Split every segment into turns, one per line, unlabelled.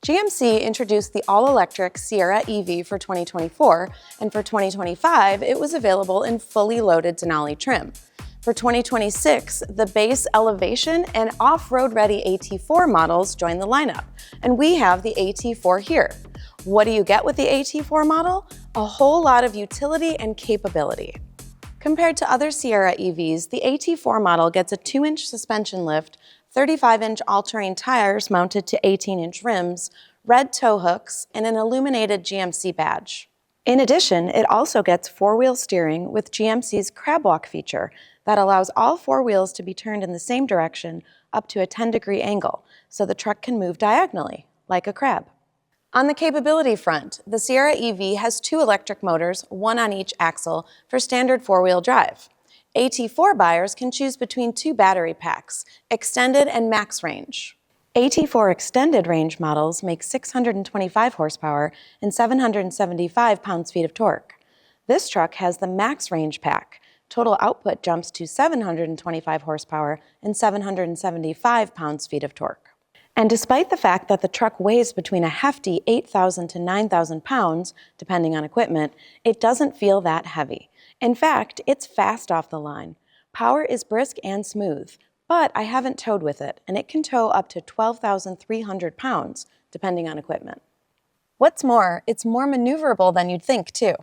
GMC introduced the all-electric Sierra EV for 2024, and for 2025, it was available in fully loaded Denali trim. For 2026, the base elevation and off-road ready AT4 models join the lineup, and we have the AT4 here. What do you get with the AT4 model? A whole lot of utility and capability. Compared to other Sierra EVs, the AT4 model gets a 2-inch suspension lift, 35-inch all-terrain tires mounted to 18-inch rims, red tow hooks, and an illuminated GMC badge. In addition, it also gets 4-wheel steering with GMC's crab walk feature that allows all 4 wheels to be turned in the same direction up to a 10-degree angle, so the truck can move diagonally, like a crab. On the capability front, the Sierra EV has 2 electric motors, 1 on each axle, for standard 4-wheel drive. AT4 buyers can choose between 2 battery packs, extended and max range. AT4 extended range models make 625 horsepower and 775 pounds-feet of torque. This truck has the max range pack. Total output jumps to 725 horsepower and 775 pounds-feet of torque. And despite the fact that the truck weighs between a hefty 8,000 to 9,000 pounds, depending on equipment, it doesn't feel that heavy. In fact, it's fast off the line. Power is brisk and smooth, but I haven't towed with it, and it can tow up to 12,300 pounds, depending on equipment. What's more, it's more maneuverable than you'd think, too.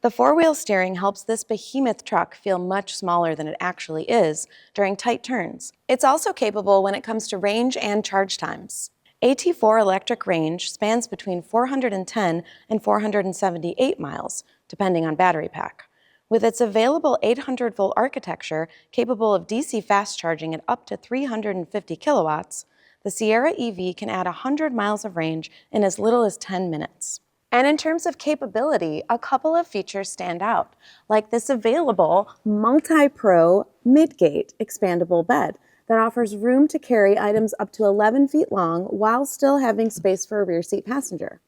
The 4-wheel steering helps this behemoth truck feel much smaller than it actually is during tight turns. It's also capable when it comes to range and charge times. AT4 electric range spans between 410 and 478 miles, depending on battery pack. With its available 800-volt architecture capable of DC fast charging at up to 350 kilowatts, the Sierra EV can add 100 miles of range in as little as 10 minutes. And in terms of capability, a couple of features stand out, like this available MultiPro MidGate expandable bed that offers room to carry items up to 11 feet long while still having space for a rear seat passenger.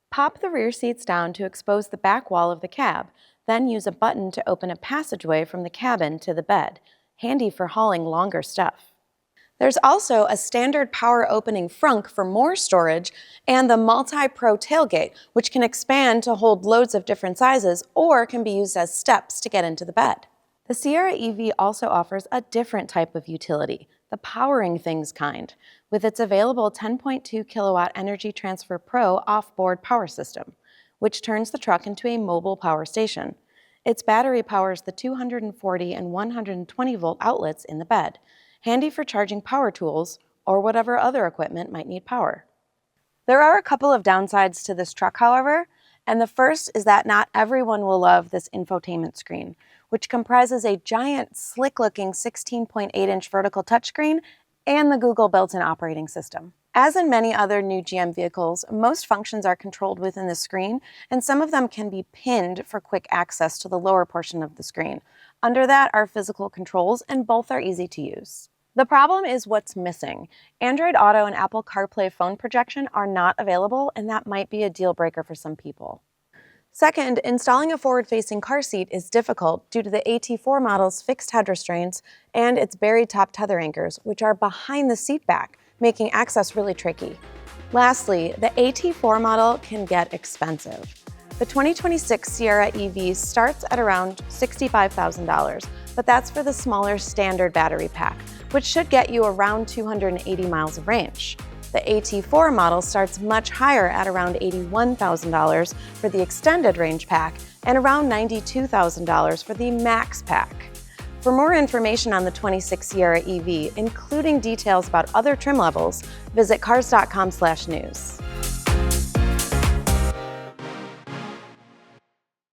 Pop the rear seats down to expose the back wall of the cab, then use a button to open a passageway from the cabin to the bed, handy for hauling longer stuff. There's also a standard power opening frunk for more storage and the MultiPro Tailgate, which can expand to hold loads of different sizes or can be used as steps to get into the bed. The Sierra EV also offers a different type of utility, the powering things kind, with its available 10.2 kilowatt Energy Transfer Pro off-board power system, which turns the truck into a mobile power station. Its battery powers the 240 and 120 volt outlets in the bed, handy for charging power tools or whatever other equipment might need power. There are a couple of downsides to this truck, however, and the first is that not everyone will love this infotainment screen, which comprises a giant, slick-looking 16.8-inch vertical touchscreen and the Google built-in operating system. As in many other new GM vehicles, most functions are controlled within the screen, and some of them can be pinned for quick access to the lower portion of the screen. Under that are physical controls, and both are easy to use. The problem is what's missing. Android Auto and Apple CarPlay phone projection are not available, and that might be a deal breaker for some people. Second, installing a forward-facing car seat is difficult due to the AT4 model's fixed head restraints and its buried top tether anchors, which are behind the seat back, making access really tricky. Lastly, the AT4 model can get expensive. The 2026 Sierra EV starts at around $65,000, but that's for the smaller standard battery pack, which should get you around 280 miles of range. The AT4 model starts much higher at around $81,000 for the extended range pack and around $92,000 for the max pack. For more information on the 26 Sierra EV, including details about other trim levels, visit Cars.com/news.